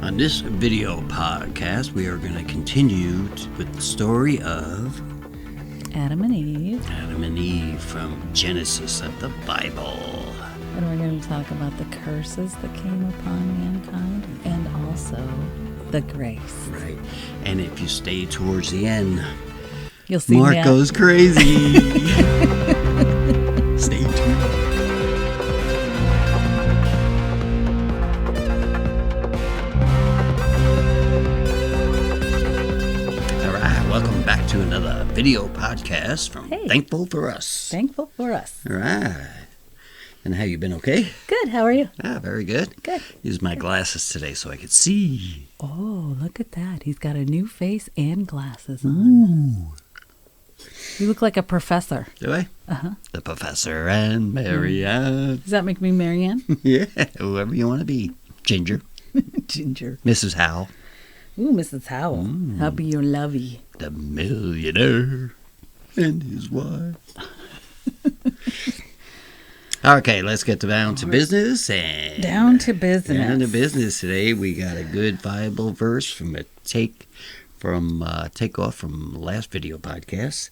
On this video podcast, we are going to continue with the story of Adam and Eve. Adam and Eve from Genesis of the Bible. And we're going to talk about the curses that came upon mankind and also the grace. Right. And if you stay towards the end, You'll see Mark Matt. goes crazy. Stay tuned. Welcome back to another video podcast from Thankful for Us. Thankful for Us. All right. And how you been, okay? Good. How are you? Very good. Good. Use my glasses today so I could see. Oh, look at that. He's got a new face and glasses on. Ooh. You look like a professor. Do I? Uh-huh. The Professor and Marianne. Does that make me Marianne? Yeah, whoever you want to be. Ginger. Ginger. Mrs. Howell. Ooh, Mrs. Howell. I'll be your lovey. The millionaire and his wife. Okay, let's get down to business. And Down to business. Down to business today. We got a good Bible verse from a take off from last video podcast.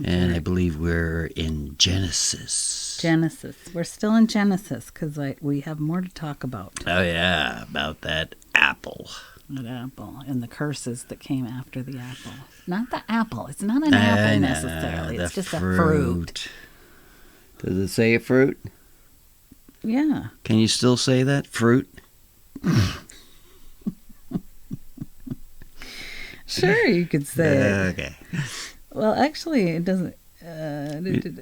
And I believe we're in Genesis. Genesis. We're still in Genesis because we have more to talk about. Oh, yeah, about that apple. That apple and the curses that came after the apple. Not the apple. It's not an apple necessarily. It's just a fruit. Does it say a fruit? Yeah. Can you still say that? Fruit? Sure, you could say it. Okay. Well, actually, it doesn't.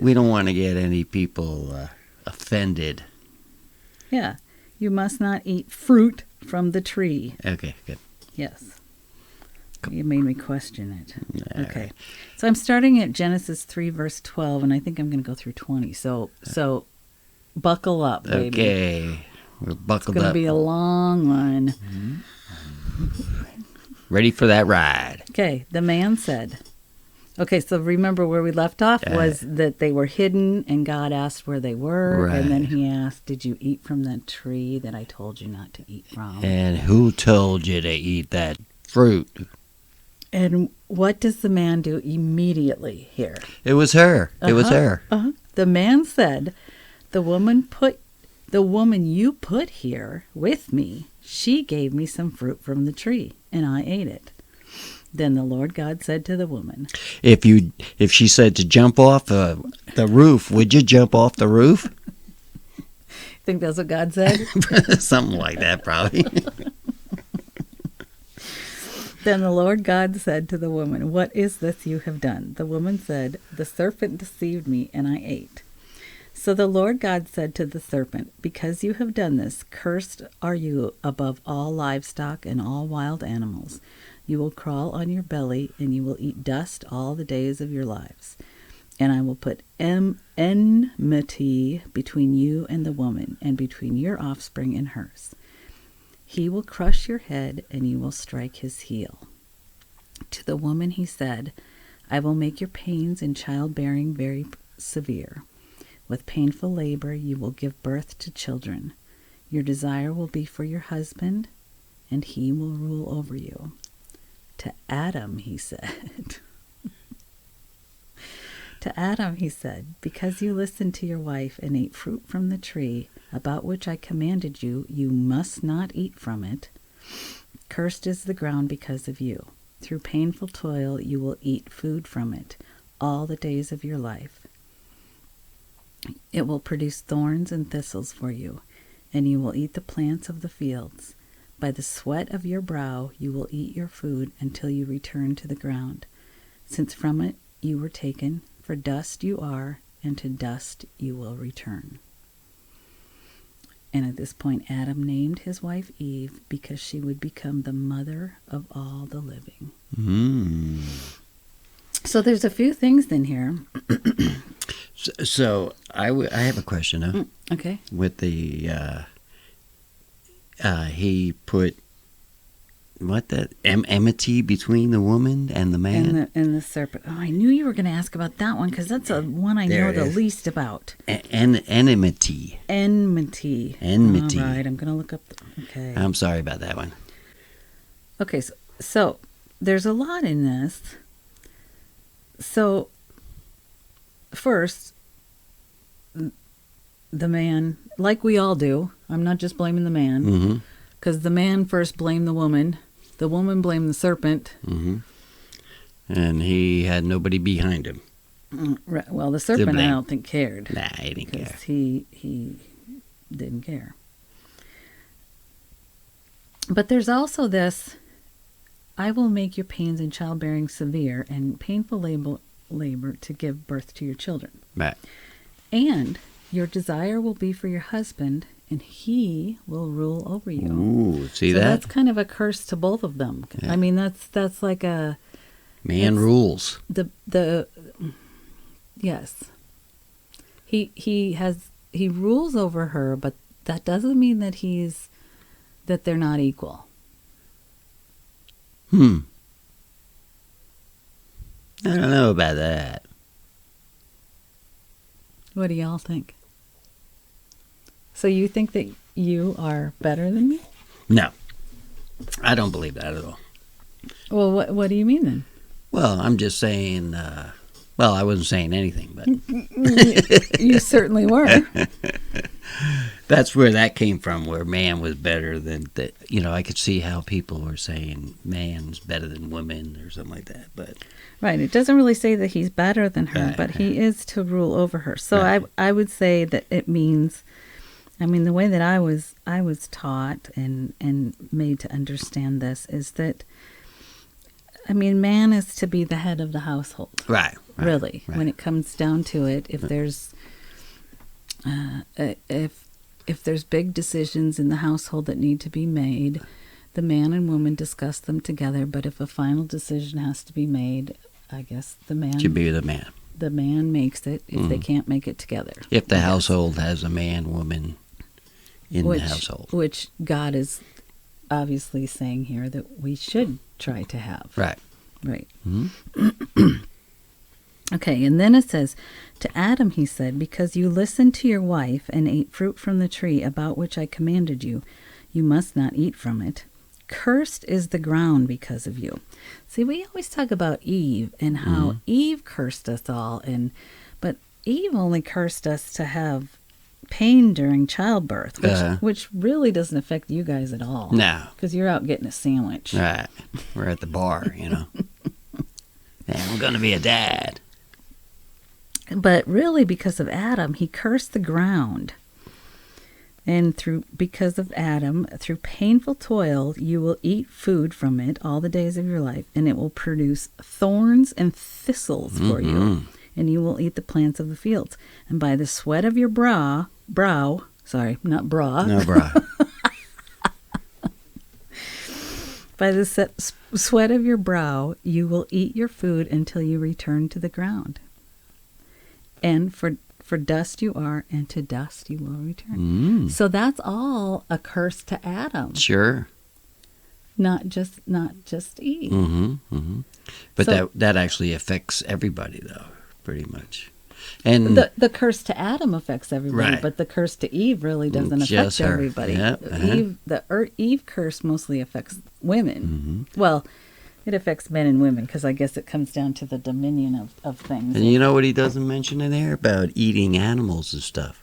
We don't want to get any people offended. Yeah. You must not eat fruit from the tree. Okay, good. Yes. You made me question it. All Okay. right. So I'm starting at Genesis 3, verse 12, and I think I'm going to go through 20. So buckle up, baby. Okay. We're buckled It's going up. to be a long one. Ready for that ride. Okay. The man said... Okay, so remember where we left off was that they were hidden and God asked where they were. Right. And then he asked, did you eat from the tree that I told you not to eat from? And who told you to eat that fruit? And what does the man do immediately here? It was her. It was her. The man said, the woman you put here with me, she gave me some fruit from the tree, and I ate it. Then the Lord God said to the woman, If she said to jump off the roof, would you jump off the roof? Think that's what God said? Something like that, probably. Then the Lord God said to the woman, what is this you have done? The woman said, the serpent deceived me, and I ate. So the Lord God said to the serpent, because you have done this, cursed are you above all livestock and all wild animals. You will crawl on your belly, and you will eat dust all the days of your lives. And I will put enmity between you and the woman, and between your offspring and hers. He will crush your head, and you will strike his heel. To the woman he said, I will make your pains in childbearing very severe. With painful labor you will give birth to children. Your desire will be for your husband, and he will rule over you. To Adam he said, because you listened to your wife and ate fruit from the tree about which I commanded you, you must not eat from it. Cursed is the ground because of you. Through painful toil you will eat food from it all the days of your life. It will produce thorns and thistles for you, and you will eat the plants of the fields. By the sweat of your brow you will eat your food until you return to the ground, since from it you were taken, for dust you are, and to dust you will return. And at this point Adam named his wife Eve because she would become the mother of all the living. So there's a few things in here. So I have a question, huh? Okay. With the he put enmity between the woman and the man and the serpent. Oh, I knew you were going to ask about that one because that's the one I know the least about. Enmity. Enmity. Enmity. All right, I'm going to look up. Okay. I'm sorry about that one. Okay, so there's a lot in this. So first, the man, like we all do, I'm not just blaming the man, Mm-hmm. because the man first blamed the woman blamed the serpent. Mm-hmm. And he had nobody behind him. Right. Well, the serpent, I don't think cared. Nah, he didn't care. Because he didn't care. But there's also this, I will make your pains in childbearing severe and painful labor to give birth to your children. Right. And your desire will be for your husband, and he will rule over you. Ooh, see so that? That's kind of a curse to both of them. Yeah. I mean, that's like a Man rules. Yes. He rules over her, but that doesn't mean that they're not equal. I don't know about that. What do y'all think? So you think that you are better than me? No. I don't believe that at all. Well, what do you mean then? Well, I'm just saying, well, I wasn't saying anything, but You certainly were. that's where that came from, where man was better than, I could see how people were saying man's better than women or something like that, but... Right, it doesn't really say that he's better than her, Right, but he is to rule over her. So Right. I would say that it means, I mean, the way that I was taught and made to understand this is that, I mean, man is to be the head of the household. Right. Really, right. when it comes down to it, if there's if there's big decisions in the household that need to be made, the man and woman discuss them together. But if a final decision has to be made, I guess the man Should be the man. The man makes it if they can't make it together. If the household has a man, woman in the household. Which God is obviously saying here that we should try to have. Right. Right. Mm-hmm. Okay, and then it says, to Adam he said, because you listened to your wife and ate fruit from the tree about which I commanded you, you must not eat from it. Cursed is the ground because of you. See, we always talk about Eve and how Eve cursed us all, but Eve only cursed us to have pain during childbirth, which really doesn't affect you guys at all. No. Because you're out getting a sandwich. Right. We're at the bar, Yeah, I'm going to be a dad. But really, because of Adam, he cursed the ground. And because of Adam, through painful toil, you will eat food from it all the days of your life, and it will produce thorns and thistles for you, and you will eat the plants of the fields. And by the sweat of your brow, not bra. No bra. By the sweat of your brow, you will eat your food until you return to the ground. And for dust you are, and to dust you will return. So that's all a curse to Adam. Sure. Not just Eve. But So- that actually affects everybody, though, pretty much. And The curse to Adam affects everybody, Right. but the curse to Eve really doesn't Just affect her. everybody. Yep, Eve curse mostly affects women. Well, it affects men and women because I guess it comes down to the dominion of things. And you know what he doesn't mention in there about eating animals and stuff?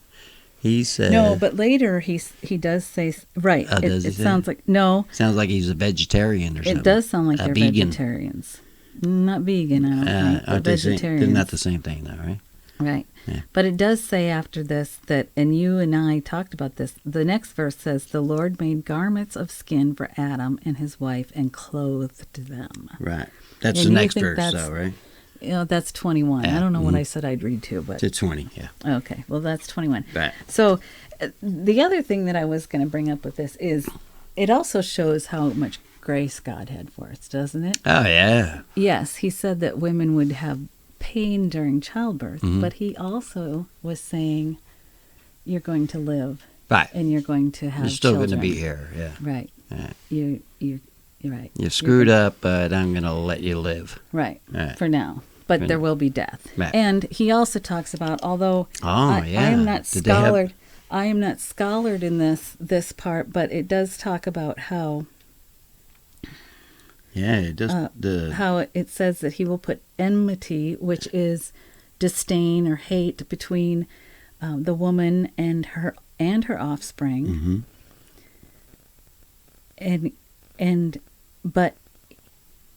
He said... No, but later he does say, right, Oh, does he it say? sounds like, no, Sounds like he's a vegetarian or something. it does sound like A they're vegan. vegetarians. Not vegan, I don't think, but Aren't they vegetarians. they're not the same thing, though, right? Right. Yeah. But it does say after this that, and you and I talked about this, the next verse says, the Lord made garments of skin for Adam and his wife and clothed them. Right. That's And the you next think verse, that's- though, right? You know, that's 21. Yeah, I don't know what I said I'd read to, but To 20, yeah. okay. Well, that's 21. Right. So the other thing that I was going to bring up with this is it also shows how much grace God had for us, doesn't it? Oh, yeah. Yes, he said that women would have pain during childbirth, Mm-hmm. but he also was saying you're going to live Right. and you're going to have You're still children. going to be here, yeah. Right. Right. You're right. You screwed up, but I'm going to let you live. Right. Right. For now. But For there now. will be death. Right. And he also talks about, although I yeah. am not Did they have- scholared, I am not scholared in this part, but it does talk about how Yeah, it does. How it says that he will put enmity, which is disdain or hate, between the woman and her offspring. But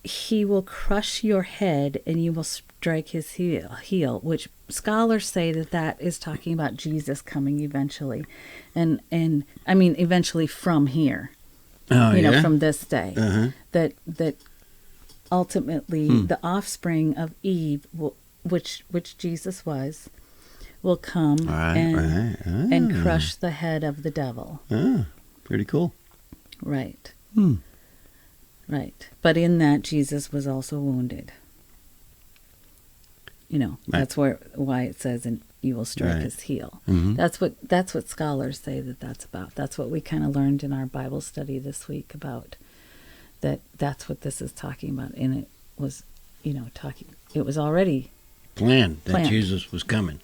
he will crush your head and you will strike his heel, which scholars say that is talking about Jesus coming eventually, and I mean eventually from here. From this day, that ultimately the offspring of Eve, which Jesus will come and crush the head of the devil. Pretty cool. Right. Right. But in that, Jesus was also wounded. That's why it says, and you will strike his heel. That's what scholars say that's about. That's what we kind of learned in our Bible study this week about that's what this is talking about. And it was, it was already planned that Jesus was coming.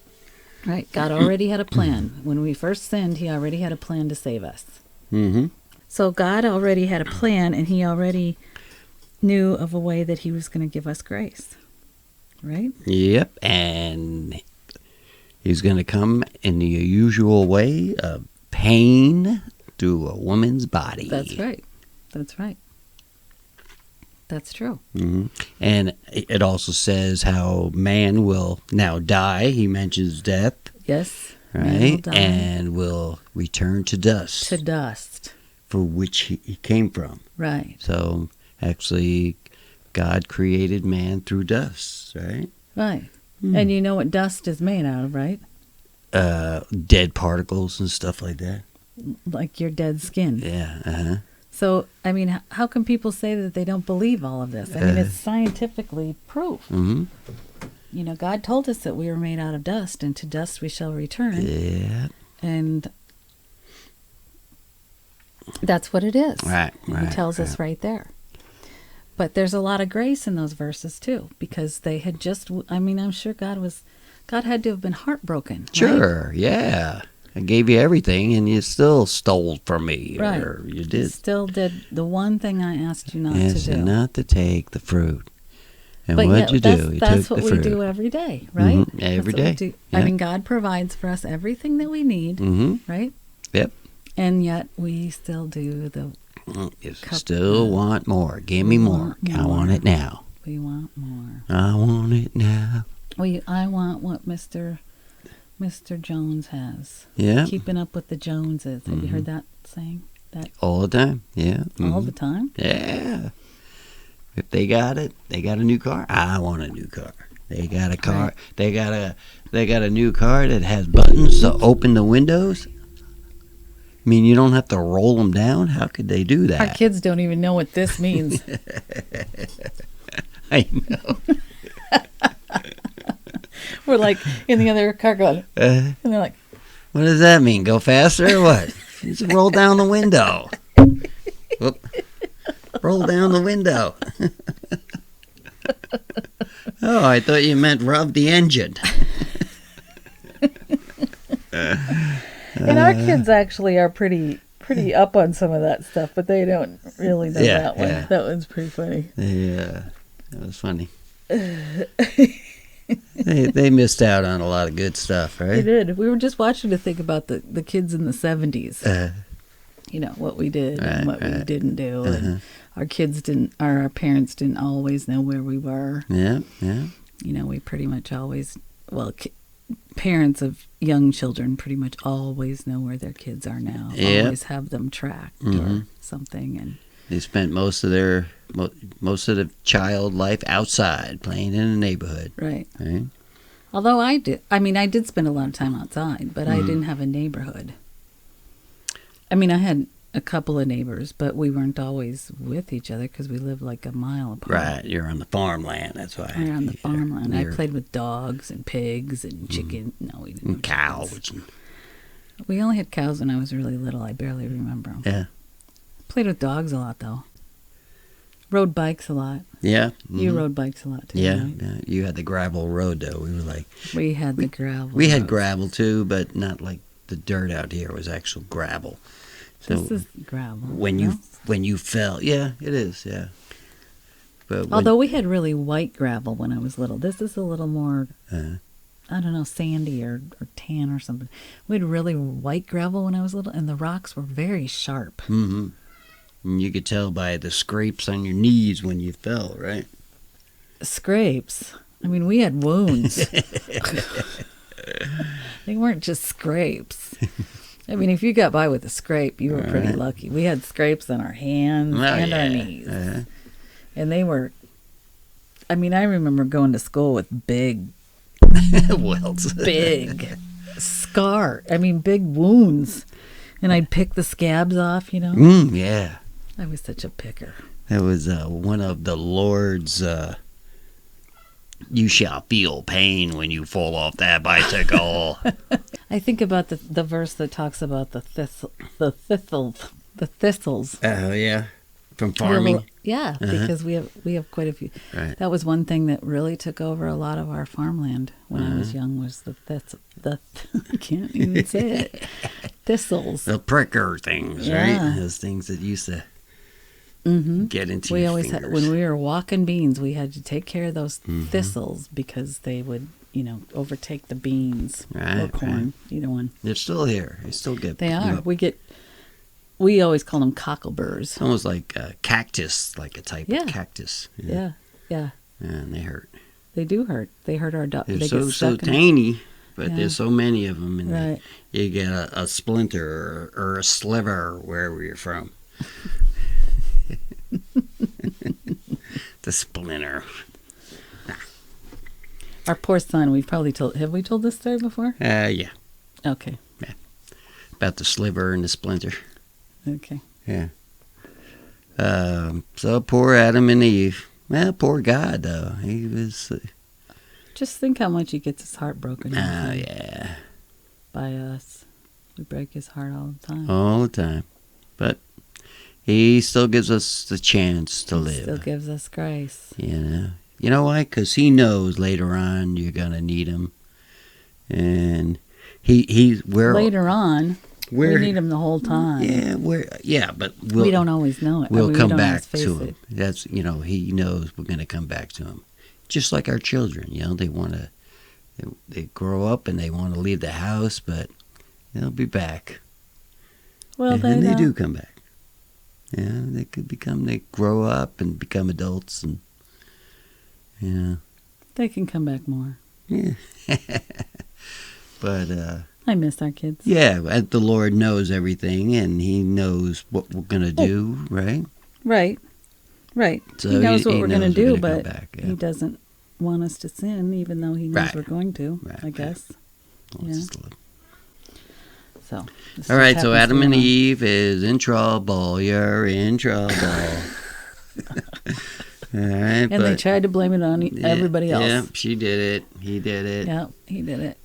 Right. God already had a plan. When we first sinned, he already had a plan to save us. So God already had a plan, and he already knew of a way that he was going to give us grace. Right? Yep, and he's going to come in the usual way of pain through a woman's body. That's right. That's right. That's true. And it also says how man will now die. He mentions death. Yes. Right? And will return to dust. To dust. For which he came from. Right. So, actually, God created man through dust, right? Right. And you know what dust is made out of, right? Dead particles and stuff like that. Like your dead skin. Yeah, So, I mean, how can people say that they don't believe all of this? I mean, it's scientifically proof. God told us that we were made out of dust, and to dust we shall return. Yeah. And that's what it is. Right. He tells us right there. But there's a lot of grace in those verses too, because they had just, I'm sure God had to have been heartbroken. Sure, right? Yeah. I gave you everything and you still stole from me. Right. Or you did. You still did the one thing I asked you not to do. Yes, not to take the fruit. And but what'd you do? You that's took what the we fruit. do every day, right? Every that's day. We do. Yeah. God provides for us everything that we need, right? Yep. And yet we still do the... You still want more. Give me more. I want it now. We want more. I want it now. I want what Mr. Jones has. Yeah. Keeping up with the Joneses. Have you heard that saying? That all the time. Yeah. All the time? Yeah. If they got it, they got a new car. I want a new car. They got a car. Right. They got a new car that has buttons to open the windows. I mean, you don't have to roll them down. How could they do that? Our kids don't even know what this means. I know. We're like in the other car going, and they're like, what does that mean? Go faster or what? Just roll down the window. Whoop. Roll down the window. Oh, I thought you meant rev the engine. And our kids actually are pretty up on some of that stuff, but they don't really know that one. Yeah. That one's pretty funny. Yeah, that was funny. They missed out on a lot of good stuff, right? They did. We were just watching to think about the kids in the 70s. What we did and what we didn't do. And our parents didn't always know where we were. Yeah. We pretty much always, parents of young children pretty much always know where their kids are now. Yep. Always have them tracked or something. And they spent most of the child life outside, playing in the neighborhood. Right. Although I did spend a lot of time outside, but I didn't have a neighborhood. I had a couple of neighbors, but we weren't always with each other because we lived like a mile apart. Right, you're on the farmland, that's why. We're on the farmland. I played with dogs and pigs and chicken. No, we didn't. And cows. We only had cows when I was really little. I barely remember them. Yeah. Played with dogs a lot, though. Rode bikes a lot. Yeah. You rode bikes a lot, too, yeah, right? Yeah, you had the gravel road, though. We had the gravel. We had gravel, too, but not like the dirt out here. It was actual gravel. So this is gravel. When you fell, yeah, it is, yeah. But Although we had really white gravel when I was little. This is a little more, I don't know, sandy or tan or something. We had really white gravel when I was little, and the rocks were very sharp. Mm-hmm. And you could tell by the scrapes on your knees when you fell, right? Scrapes. I mean, we had wounds. They weren't just scrapes. I mean, if you got by with a scrape, you were pretty lucky. We had scrapes on our hands and our knees. And they were, I mean, I remember going to school with big welts. Big big wounds. And I'd pick the scabs off, you know. Yeah. I was such a picker. That was one of the Lord's, you shall feel pain when you fall off that bicycle. I think about the verse that talks about the thistles. Oh, yeah. From farming? Because we have quite a few. Right. That was one thing that really took over a lot of our farmland when I was young was the I can't even say it. Thistles. The pricker things, right? Those things that used to get into we your always fingers. had, when we were walking beans, we had to take care of those thistles because they would, overtake the beans or corn, either one. They're still here. They still get. They are. We always call them cockleburrs. Almost like a cactus, like a type of cactus. Yeah. And they hurt. They do hurt. They hurt our duck. They're they so tiny, but there's so many of them, and you get a splinter or a sliver wherever you're from. The splinter. Our poor son. Have we told this story before? Yeah. Okay. Yeah. About the sliver and the splinter. Okay. Yeah. So poor Adam and Eve. Well, poor God, though. He was... Just think how much he gets his heart broken. Oh, yeah. By us. We break his heart all the time. All the time. But he still gives us the chance to live. Still gives us grace. You know why? Because he knows later on you're going to need him. And later on... we need him the whole time. But we don't always know it. We'll come back to him. That's he knows we're going to come back to him. Just like our children, they grow up and they want to leave the house, but they'll be back. Well, and they do come back. Yeah, they grow up and become adults, and they can come back more. Yeah, but. I miss our kids. Yeah, the Lord knows everything, and He knows what we're going to do, right? Right. So he knows what we're going to do, but He doesn't want us to sin, even though He knows we're going to, I guess. So. All right, so Adam and Eve is in trouble. You're in trouble. All right, and they tried to blame it on everybody else. Yeah, she did it. He did it. Yeah, he did it.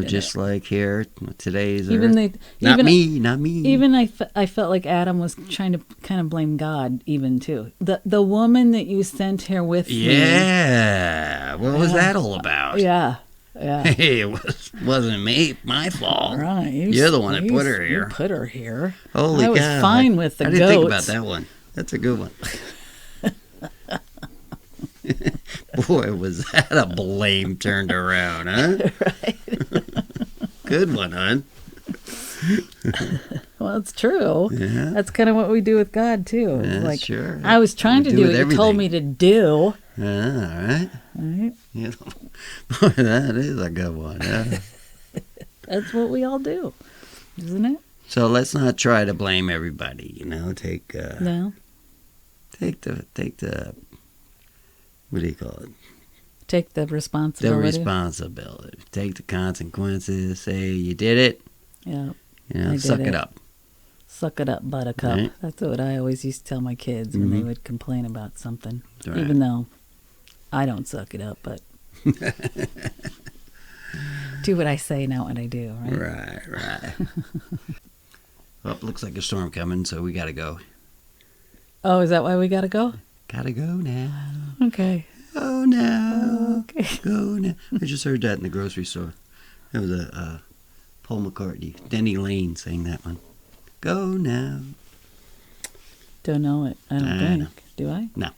Just like here, today's Not me. Even I felt like Adam was trying to kind of blame God, even too. The woman that you sent here with me. Yeah, what was that all about? Yeah. Hey, it wasn't my fault. Right. You're the one that put her here. You put her here. Holy God. I was fine with the goats. I didn't think about that one. That's a good one. Boy, was that a blame turned around, huh? Right. Good one, hon. Well, it's true. Yeah. That's kind of what we do with God, too. Yeah, sure. I was trying to do what you told me to do. Yeah, all right. Boy, that is a good one. Yeah. That's what we all do, isn't it? So let's not try to blame everybody, Take no. Take the what do you call it? Take the responsibility. Take the consequences. Say you did it. Yeah. Suck it up. Suck it up, buttercup. Right? That's what I always used to tell my kids when they would complain about something. Right. Even though I don't suck it up, but do what I say, not what I do, right? Right. Well, looks like a storm coming, so we got to go. Oh, is that why we got to go? Gotta go now. Okay. Oh, no. Okay. Go now. I just heard that in the grocery store. It was a Paul McCartney. Denny Lane sang that one. Go now. Don't know it. I don't think. Do I? No.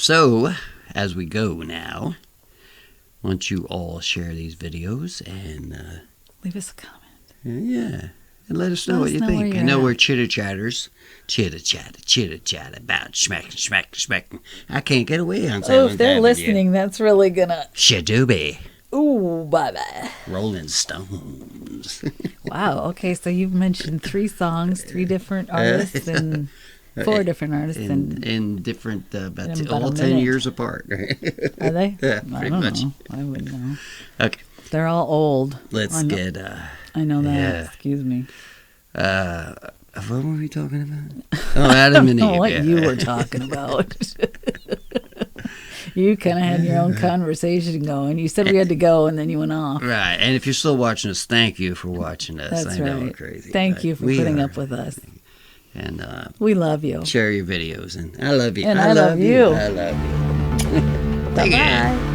So, as we go now, why don't you all share these videos and Leave us a comment. yeah, and let us know what you think. I know we're chitter-chatters. Chitter-chatter about smacking. I can't get away on 7th Oh, if they're Avenue. listening, that's really gonna... Shadooby. Ooh, bye-bye. Rolling Stones. Wow, okay, so you've mentioned 3 songs, 3 different artists, and 4 different artists. in different, about all a 10 minute. years apart. Are they? Yeah, I pretty don't much. know. I wouldn't know. Okay, They're all old. let's get, I know that. yeah. Excuse me. what were we talking about? Oh, Adam and I don't Eve. know what yeah. you were talking about. You kind of had your own conversation going. You said we had to go, and then you went off. Right, and if you're still watching us, thank you for watching us. That's I know right. we're crazy. Thank but you for we putting are. up with us. And We love you. share your videos, and I love you. And I love you. I love you. Take care. Bye-bye.